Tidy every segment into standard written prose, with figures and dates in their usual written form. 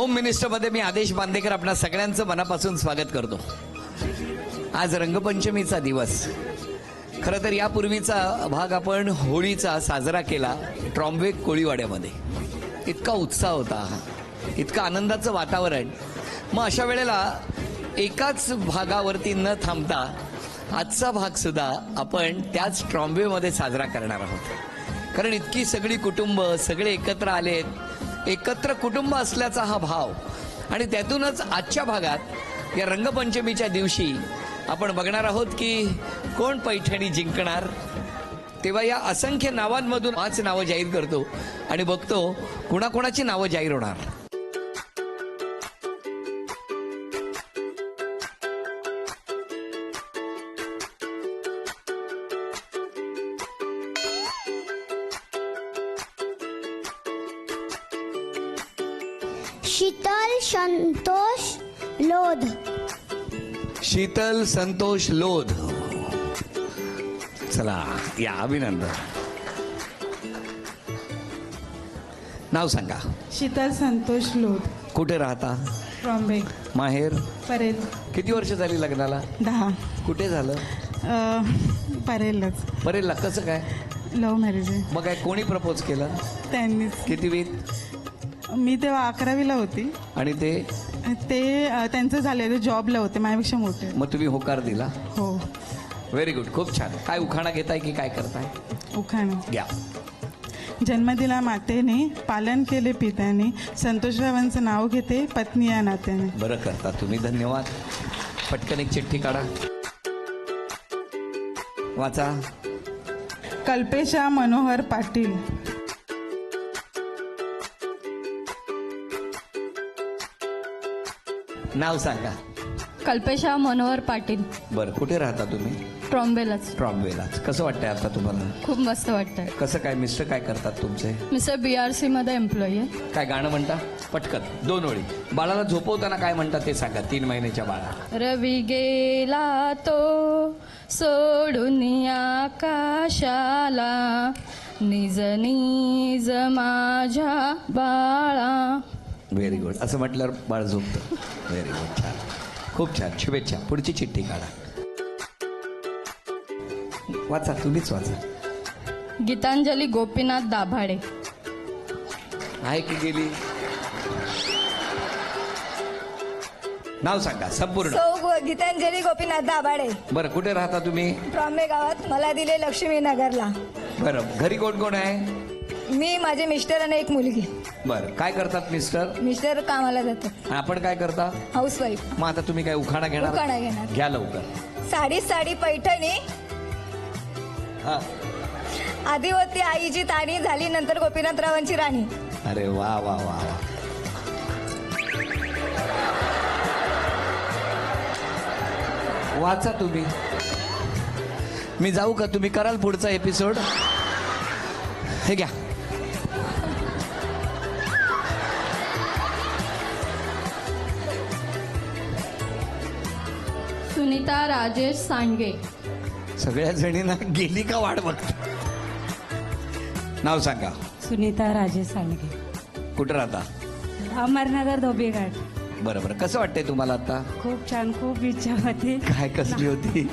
Home मिनिस्टरमध्ये मी आदेश बांदेकर आपणा सगळ्यांचं मनापासून स्वागत करतो. आज रंगपंचमीचा दिवस. खरं तर यापूर्वीचा भाग आपण होळीचा साजरा केला ट्रॉम्बे कोळीवाड्यामध्ये. इतका उत्साह होता, इतकं आनंदाचं वातावरण. मग अशा वेळेला एकाच भागावरती न थांबता आजचा भाग सुद्धा आपण त्याच ट्रॉम्बेमध्ये साजरा करणार आहोत. कारण इतकी सगळी कुटुंब सगळे एकत्र आलेत. एकत्र कुटुंब असल्याचा हा भाव आणि त्यातूनच आजच्या भागात या रंगपंचमीच्या दिवशी आपण बघणार आहोत की कोण पैठणी जिंकणार. तेव्हा या असंख्य नावांमधून 5 नावं जाहीर करतो आणि बघतो कुणाकुणाची नावं जाहीर होणार. शीतल संतोष लोध. शीतल संतोष लोध. चला या, अभिनंदन. नाव सांगा. शीतल संतोष लोध. कुठे राहता? ट्रॉम्बे. माहेर? परेल. किती वर्ष झाली लग्नाला? 10. कुठे झालं? परेलच. परेलला. कसं काय? लव्ह मॅरेज आहे. मग काय कोणी प्रपोज केलं? त्यांनीच. कितवीत? मी तेव्हा 11वीला होती. आणि ते त्यांचं झाले, ते जॉबला होते, माझ्यापेक्षा मोठे. मग तुम्ही होकार दिला? हो. Very good. खूप छान. काय उखाणा घेताय की काय करताय? उखाणा. घ्या. जन्म दिला मातेने, पालन केले पित्याने, संतोषरावांचं नाव घेते पत्नी या नात्याने. बरं करता तुम्ही. धन्यवाद. पटकन एक चिठ्ठी काढा, वाचा. कल्पेशा मनोहर पाटील. नाव सांगा. कल्पेशा मनोहर पाटील. बरं, कुठे राहता तुम्ही? ट्रॉम्बेलाच. ट्रॉम्बेलाच. कसं वाटतंय आता तुम्हाला? खूप मस्त वाटतंय. कसं काय? मिस्टर काय करतात तुमचे? मिस्टर BRC मध्ये एम्प्लॉई आहे. काय गाणं म्हणता? पटकन 2 ओळी. बाळाला झोपवताना काय म्हणतात ते सांगा. 3 महिन्याच्या बाळा. रवी गेला तो सोडून आकाशाला, निज निज माझ्या बाळा. Very good. असं म्हटल्यावर बाळ झोपतं. Very good. छान. खूप छान. शुभेच्छा. पुढची चिठ्ठी काढा, वाचा. तुम्हीच वाचा. गीतांजली गोपीनाथ दाभाडे. आहे की गेली? नाव सांगा संपूर्ण. गीतांजली गोपीनाथ दाभाडे. बरं, कुठे राहता तुम्ही? ट्रॉम्बे गावात. मला दिले लक्ष्मीनगरला. बरं, घरी कोण कोण आहे? मी, माझे मिस्टर आणि एक मुलगी. बरं, काय करतात मिस्टर? मिस्टर कामाला जातात. आपण काय करता? हाऊसवाईफ. मग आता तुम्ही काय उखाणा घेणार? उखाणा घेणार. घ्या लवकर. साडी साडी पैठणी, हा. आधी होती आईची ताणी, झाली नंतर गोपीनाथरावांची राणी. अरे वा वा वा वा. वाचा तुम्ही. मी जाऊ का? तुम्ही कराल पुढचा एपिसोड? हे घ्या. सुनीता राजेश सांडगे. सगळ्या जणींना गेली का वाट बघते. नाव सांगा. सुनीता राजेश सांडगे. कुठं राहता? अमरनगर धोबीघाट. बरं बरं. कसं वाटतंय तुम्हाला आता? खूप छान. खूप इच्छा होती. काय कसली होती?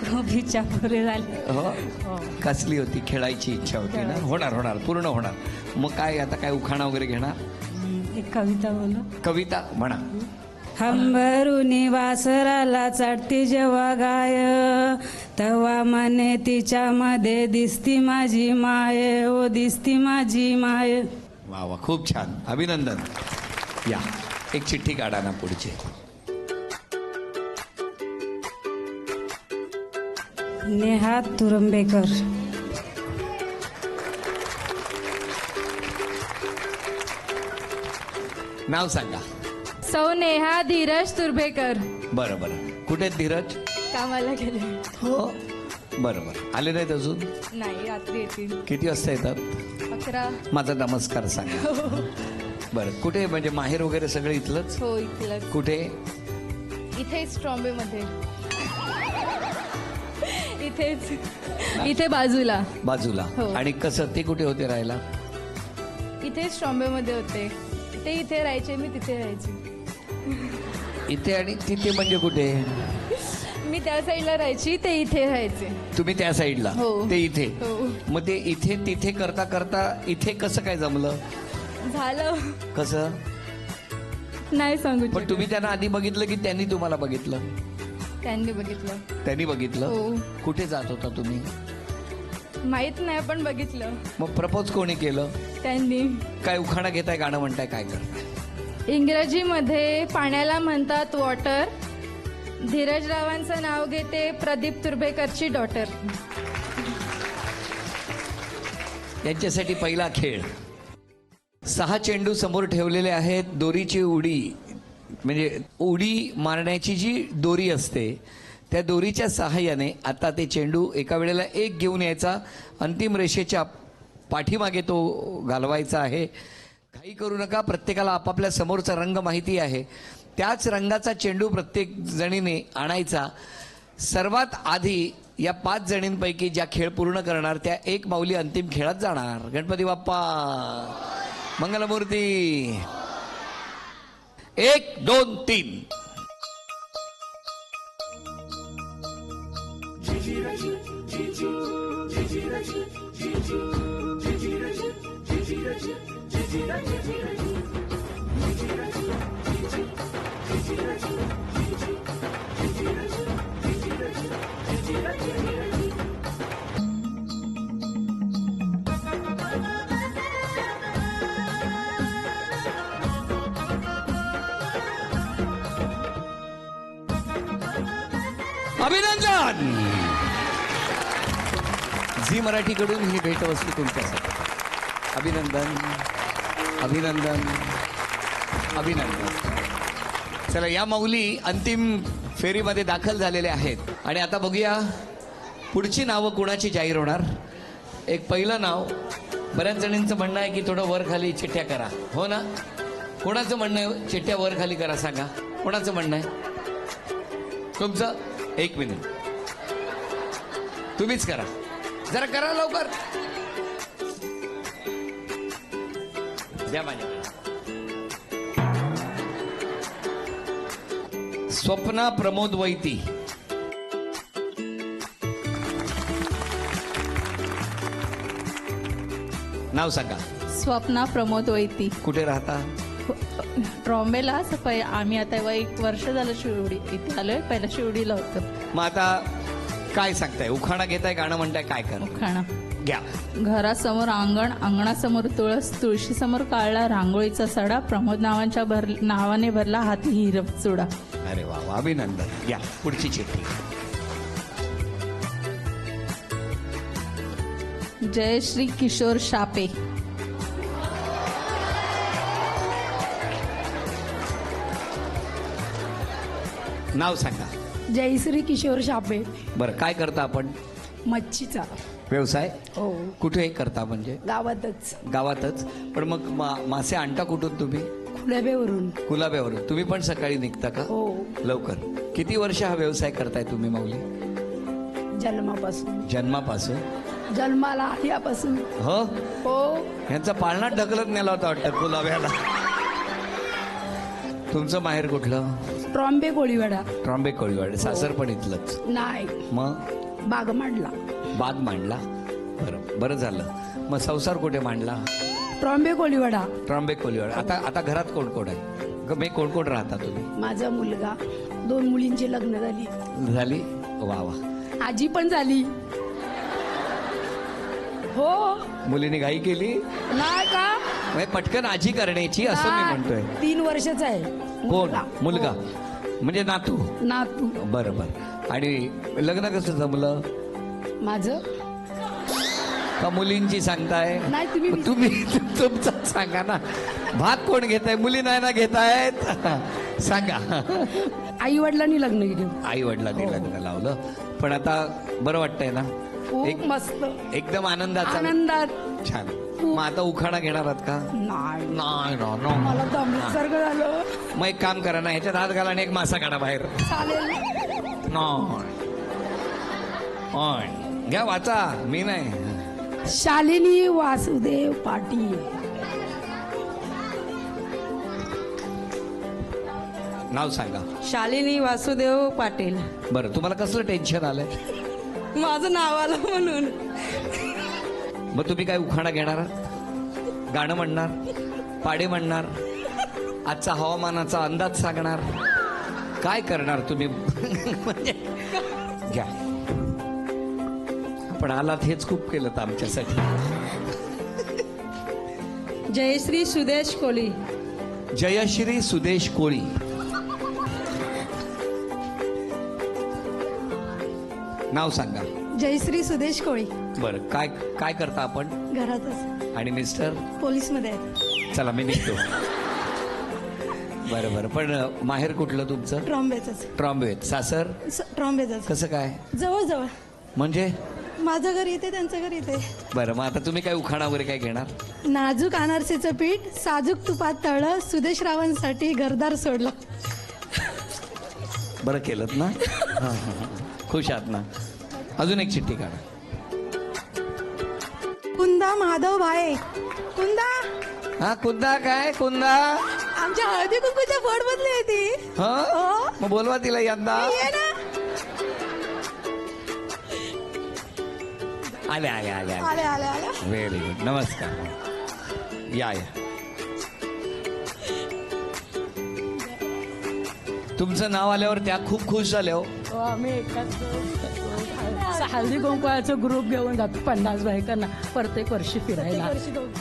खूप इच्छा पुरे झाली. हो, हो. कसली होती? खेळायची इच्छा होती ना? होणार होणार, पूर्ण होणार. मग काय आता? काय उखाणा वगैरे घेणार? एक कविता बोलू. कविता म्हणा. हंबरुनी वासराला चढती जेव्हा गाय, तेव्हा मने तिच्यामध्ये दिसती माझी माय. ओ दिसती माझी माय. वा वा. खूप छान. अभिनंदन. या, एक चिठ्ठी काढा ना पुढची. नेहा तुरंबेकर. नाव सांगा. सौ नेहा धीरज तुर्भेकर. बरं बरं. कुठे आहेत धीरज? कामाला गेले. हो. बरं बरं. आले नाहीत अजून? नाही, रात्री येतील. किती वाजता येतात? 11. माझा नमस्कार सांगा. बरं, कुठे म्हणजे माहेर वगैरे सगळं इथलंच? हो, इथलंच. कुठे? इथेच ट्रॉम्बेमध्ये. इथेच. इथे बाजूला. बाजूला. हो. आणि कसं ते कुठे होते राहायला? इथेच ट्रॉम्बेमध्ये होते. ते इथे राहायचे मी तिथे राहायचे. इथे आणि तिथे म्हणजे कुठे? मी त्या साईडला राहायची ते इथे राहायचे. तुम्ही त्या साईडला, हो. ते इथे. हो. मग ते इथे तिथे करता करता इथे कसं काय जमलं? झालं कसं? नाही सांगू पण शकत. तुम्ही त्यांना आधी बघितलं की त्यांनी तुम्हाला बघितलं? त्यांनी बघितलं. त्यांनी बघितलं. हो. कुठे जात होता तुम्ही? माहित नाही पण बघितलं मग प्रपोज कोणी केलं? त्यांनी. काय उखाणा घेताय, गाणं म्हणताय, काय करताय? इंग्रजीमध्ये पाण्याला म्हणतात वॉटर. धीरजरावांचं नाव घेते, प्रदीप तुर्भेकरची डॉटर. यांच्यासाठी पहिला खेळ. 6 चेंडू समोर ठेवलेले आहेत. दोरीची उडी म्हणजे उडी मारण्याची जी दोरी असते त्या दोरीच्या सहाय्याने आता ते चेंडू एका वेळेला एक घेऊन यायचा, अंतिम रेषेच्या पाठीमागे तो घालवायचा आहे. काही करू नका, प्रत्येकाला आपापल्या समोरचा रंग माहिती आहे. त्याच रंगाचा चेंडू प्रत्येक जणीने आणायचा. सर्वात आधी या 5 जणींपैकी ज्या खेळ पूर्ण करणार त्या एक माऊली अंतिम खेळात जाणार. गणपती बाप्पा मंगलमूर्ती. 1 2 3. अभिनंदन. झी मराठीकडून ही भेटवस्तू तुमच्यासाठी. अभिनंदन, अभिनंदन, अभिनंदन. चला, या माऊली अंतिम फेरीमध्ये दाखल झालेल्या आहेत. आणि आता बघूया पुढची नावं कुणाची जाहीर होणार. एक पहिलं नाव, बऱ्याच जणांचं म्हणणं आहे की थोडं वर खाली चिठ्ठ्या करा, हो ना? कोणाचं म्हणणं आहे चिठ्ठ्या वर खाली करा? सांगा कोणाचं म्हणणं आहे तुमचं? 1 मिनिट, तुम्हीच करा, जरा करा लवकर. द्या माझ्याकडे. स्वप्ना प्रमोद वैती. नाव सांगा. स्वप्ना प्रमोद वैती. कुठे राहता? ट्रॉम्बेला. आम्ही आता 1 वर्ष झालं शिवडी इथे आलोय. पहिला शिवडीला होतं. मग आता काय सांगताय? उखाणा घेताय, गाणं म्हणताय, काय कर? खाणं. घ्या. घरासमोर अंगण, अंगणासमोर तुळस, तुळशीसमोर काढला रांगोळीचा सडा, प्रमोद नावाने भरला हाती हिरव चुडा. अरे वा वा, अभिनंदन. घ्या पुढची चिठ्ठी. जयश्री किशोर शापे. नाव सांगा. जयश्री किशोर शापे. बरं, काय करता आपण? मच्छीचा व्यवसाय? हो. कुठे करता म्हणजे? गावातच. गावातच. पण मग मासे आणता कुठून तुम्ही? खुल्याबेवरून. कुलाब्यावरून. तुम्ही पण सकाळी निघता का? हो. लवकर. किती वर्ष हा व्यवसाय करताय तुम्ही माऊली? जन्मापासून. जन्मापासून? जन्माला आल्यापासून. हो. हो. यांचा पाळणा ढकलत नेला होता वाटतं कुलाब्याला. तुमचं माहेर कुठलं? ट्रॉम्बे कोळीवाडा. ट्रॉम्बे कोळीवाड. सासर पण इथलंच? नाही, मग बाग मांडला. बाग मांडला. बरं, बरं झालं. मग संसार कुठे मांडला? ट्रॉम्बे कोळीवाडा. ट्रॉम्बे कोळीवाड. आता घरात कोण कोण आहे? मी कोण कोण राहता तुम्ही? माझा मुलगा, 2 मुलींची लग्न झाली. झाली? वा वा. आजी पण झाली. हो. मुलीने घाई केली नाही का? म्हणजे पटकन आजी करण्याची असं मी म्हणतोय. 3 वर्षाचा आहे. कोण? मुलगा म्हणजे नातू? नातू. बरं बरं. आणि लग्न कसं जमलं? माझं का मुलींची सांगताय? नाही, तुम्ही मग तुम्ही तुमचं सांगा ना. भाग कोण घेताय? मुली नाही ना घेतायत? सांगा. आई वडिलांनी लग्न केलं. आई वडिलांनी लग्न लावलं. पण आता बरं वाटतंय ना? खूप मस्त. एकदम आनंदाचा. आनंदात. छान. मग आता उखाणा घेणार आहात का? नाही, नाही ना, नो. मला दमल्यासारखं झालं. मग एक काम करा ना, ह्याच्यात हात घाला आणि एक मासा काढा बाहेर. चालेल. घ्या, वाचा. मी नाही. शालिनी वासुदेव पाटील. नाव सांगा. शालिनी वासुदेव पाटील. बरं, तुम्हाला कसलं टेन्शन आलंय? माझं नाव आलं म्हणून. मग तुम्ही काय उखाणा घेणार आहात? गाणं म्हणणार, पाडे म्हणणार, आजचा हवामानाचा अंदाज सांगणार, काय करणार तुम्ही? म्हणजे घ्या, पण आलात हेच खूप केलं तर आमच्यासाठी. जयश्री सुदेश कोळी. जयश्री सुदेश कोळी. नाव सांगा. जयश्री सुदेश कोळी. बरं, काय काय करता आपण? घरातच आणि मिस्टर? पोलीस मध्ये आहेत. चला मी निघतो. बरं बरं, पण माहेर कुठलं तुमचं? ट्रॉम्बेच. ट्रॉम्बेत. सासर? ट्रॉम्बेच. कसं काय जवळ जवळ. म्हणजे? माझं घर इथे, त्यांचं घर इथे. बरं, मग आता तुम्ही काय उखाणा वगैरे काय घेणार? नाजूक अनारसेचं पीठ साजूक तुपात तळलं, सुदेश रावांसाठी घरदार सोडलं. बरं केलं ना? हां हां, खुश आहात ना? अजून एक चिठ्ठी काढा. कुंदा माधव भाये. कुंदा हा, कुंदा. काय कुंदा? आमच्या हळदी कुंकूच्या फोड मधली आहे ती. हा, मग बोलवा तिला यंदा. ये ना. आले आले आले आले. आले आले आले. Very good. नमस्कार. या या. तुमचं नाव आल्यावर त्या खूप खुश झाल्या हो. आम्ही एकाच हळदी कुंकवाचं ग्रुप घेऊन जातो 50 बायकांना प्रत्येक वर्षी फिरायला.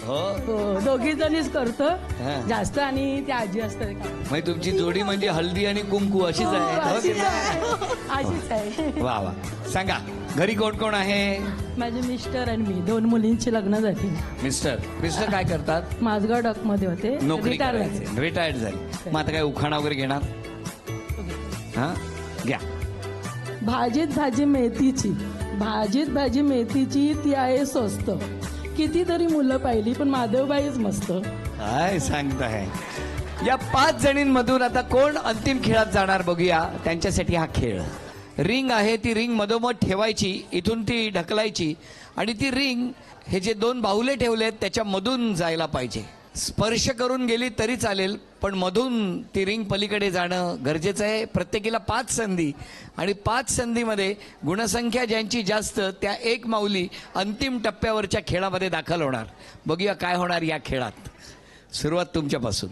हो, दोघी जणीच करतो हा. जास्त, आणि ती आजी असते म्हणजे तुमची जोडी म्हणजे हल्दी आणि कुंकू अशीच आहे हो की नाही? आजीच आहे. वा वा. सांगा, घरी कोण कोण आहे? माझे मिस्टर आणि मी, 2 मुलींची लग्न झाली. मिस्टर मिस्टर काय करतात? माझगाव डक मध्ये होते, नोकरी रिटायर झाले. रिटायर्ड झाली. मग आता काय उखाणा वगैरे घेणार? हा, घ्या. भाजीत भाजी मेथीची, भाजीत भाजी मेथीची, ती आहे स्वस्त. कितीतरी मुलं पाहिली पण माधवबाईच मस्त. काय सांगताय? या 5 जणींमधून आता कोण अंतिम खेळात जाणार बघूया. त्यांच्यासाठी हा खेळ. रिंग आहे, ती रिंग मधोमध ठेवायची, इथून ती ढकलायची, आणि ती रिंग हे जे 2 बाहुले ठेवलेत त्याच्या मधून जायला पाहिजे. स्पर्श करून गेली तरी चालेल, पण मधून ती रिंग पलीकडे जाणं गरजेचं आहे. प्रत्येकीला 5 संधी, आणि 5 संधीमध्ये गुणसंख्या ज्यांची जास्त त्या 1 माऊली अंतिम टप्प्यावरच्या खेळामध्ये दाखल होणार. बघूया काय होणार या खेळात. सुरुवात तुमच्यापासून.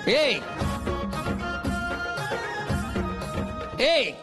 एक एक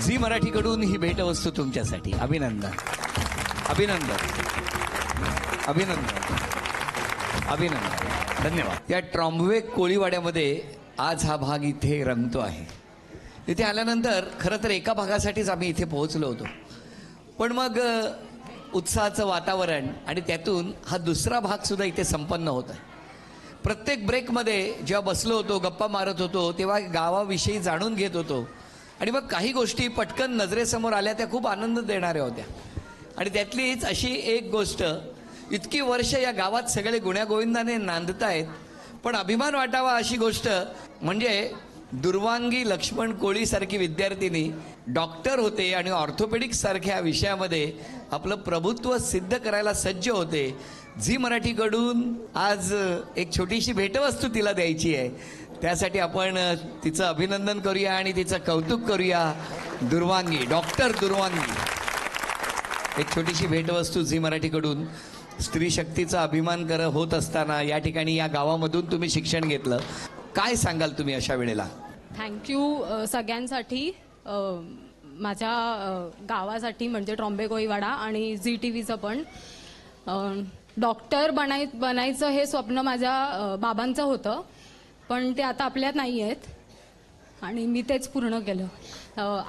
झी मराठीकडून ही भेटवस्तू तुमच्यासाठी. अभिनंदन अभिनंदन अभिनंदन अभिनंदन. धन्यवाद. या ट्रॉम्बे कोळीवाड्यामध्ये आज हा भाग इथे रंगतो आहे. इथे आल्यानंतर खरं तर एका भागासाठीच आम्ही इथे पोहोचलो होतो, पण मग उत्साहाचं वातावरण आणि त्यातून हा दुसरा भाग सुद्धा इथे संपन्न होत आहे. प्रत्येक ब्रेकमध्ये जेव्हा बसलो होतो, गप्पा मारत होतो, तेव्हा गावाविषयी जाणून घेत होतो. आणि मग काही गोष्टी पटकन नजरेसमोर आल्या, त्या खूप आनंद देणाऱ्या होत्या. आणि त्यातलीच अशी एक गोष्ट, इतकी वर्ष या गावात सगळे गुण्यागोविंदाने नांदतायत, पण अभिमान वाटावा अशी गोष्ट म्हणजे दुर्वांगी लक्ष्मण कोळीसारखी विद्यार्थिनी डॉक्टर होते आणि ऑर्थोपेडिक्स सारख्या विषयामध्ये आपलं प्रभुत्व सिद्ध करायला सज्ज होते. झी मराठीकडून आज एक छोटीशी भेटवस्तू तिला द्यायची आहे. त्यासाठी आपण तिचं अभिनंदन करूया आणि तिचं कौतुक करूया. दुर्वांगी, डॉक्टर दुर्वांगी, एक छोटीशी भेटवस्तू झी मराठीकडून. स्त्री शक्तीचा अभिमान होत असताना या ठिकाणी या गावामधून तुम्ही शिक्षण घेतलं, काय सांगाल तुम्ही अशा वेळेला? थँक्यू सगळ्यांसाठी, माझ्या गावासाठी म्हणजे ट्रॉम्बे कोळीवाडा आणि झी टी व्हीचं पण. डॉक्टर बनायचं हे स्वप्न माझ्या बाबांचं होतं, पण ते आता आपल्यात नाही आहेत आणि मी तेच पूर्ण केलं.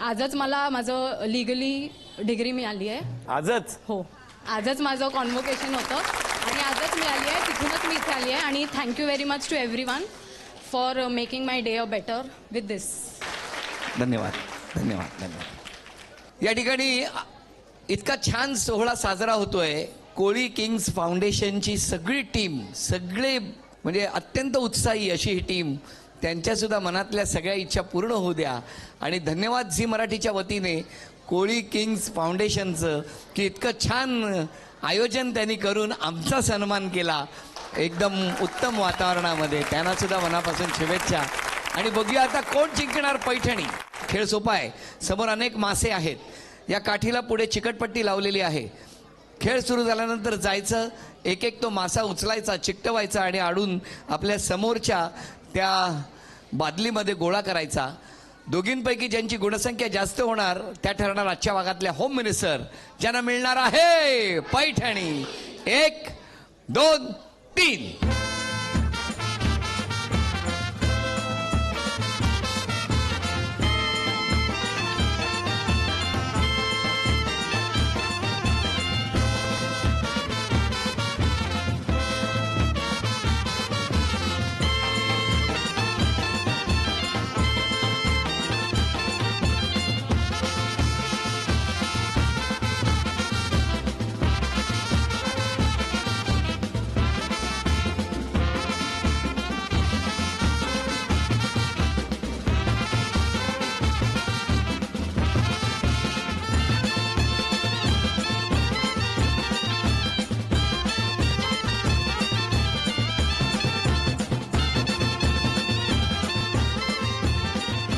आजच मला माझं लिगली डिग्री मिळाली आहे. आजच? हो, आजच माझं कॉन्व्होकेशन होतं आणि आजच मिळाली आहे. तिथूनच मी इथे आली आहे आणि thank you very much to everyone for making my day a better with this. धन्यवाद, धन्यवाद, धन्यवाद. या ठिकाणी इतका छान सोहळा साजरा होतोय. कोळी किंग्स फाउंडेशनची सगळी टीम, सगळे म्हणजे अत्यंत उत्साही अशी ही टीम, त्यांच्यासुद्धा मनातल्या सगळ्या इच्छा पूर्ण होऊ द्या. आणि धन्यवाद झी मराठीच्या वतीने कोळी किंग्स फाउंडेशनचं की इतकं छान आयोजन त्यांनी करून आमचा सन्मान केला एकदम उत्तम वातावरणामध्ये. त्यांना सुद्धा मनापासून शुभेच्छा. आणि बघूया आता कोण जिंकणार पैठणी. खेळ सोपा आहे. समोर अनेक मासे आहेत. या काठीला पुढे चिकटपट्टी लावलेली आहे. खेळ सुरू झाल्यानंतर जायचं, एक एक तो मासा उचलायचा, चिकटवायचा आणि आडून आपल्या समोरच्या त्या बादलीमध्ये गोळा करायचा. दोघींपैकी ज्यांची गुणसंख्या जास्त होणार त्या ठरणार आजच्या भागातल्या होम मिनिस्टर, ज्यांना मिळणार आहे पैठणी. 1, 2, 3.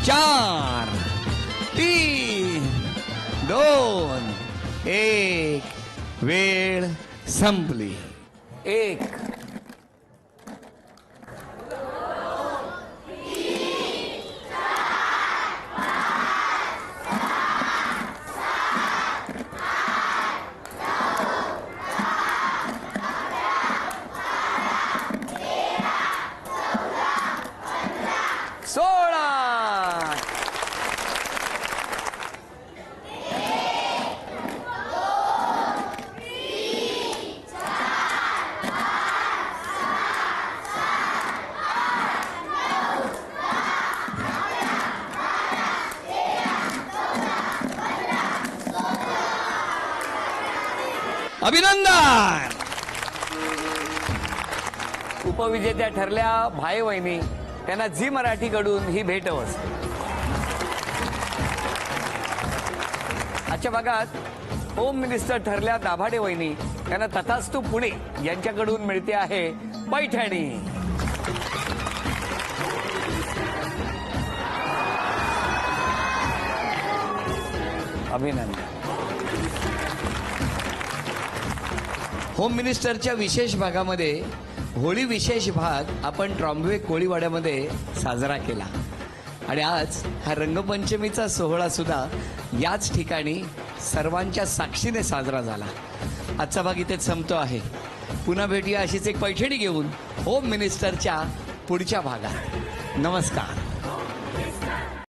चार, 3, 2, 1. वेळ संपली. 1, 16. अभिनंदन. उपविजेत्या ठरल्या भाई वहिनी, त्यांना झी मराठीकडून ही भेटवस्तू. आजच्या भागात होम मिनिस्टर ठरल्या दाभाडे वहिनी, त्यांना तथास्तू पुणे यांच्याकडून मिळते आहे पैठणी. अभिनंदन. होम मिनिस्टरच्या विशेष भागामध्ये होळी विशेष भाग आपण ट्रॉम्बे कोळीवाड्यामध्ये साजरा केला आणि आज हा रंगपंचमीचा सोहळा सुद्धा याच ठिकाणी सर्वांच्या साक्षीने साजरा झाला. आजचा भाग इथेच संपतो आहे. पुन्हा भेटूया अशीच एक पैठणी घेऊन होम मिनिस्टरच्या पुढच्या भागात. नमस्कार.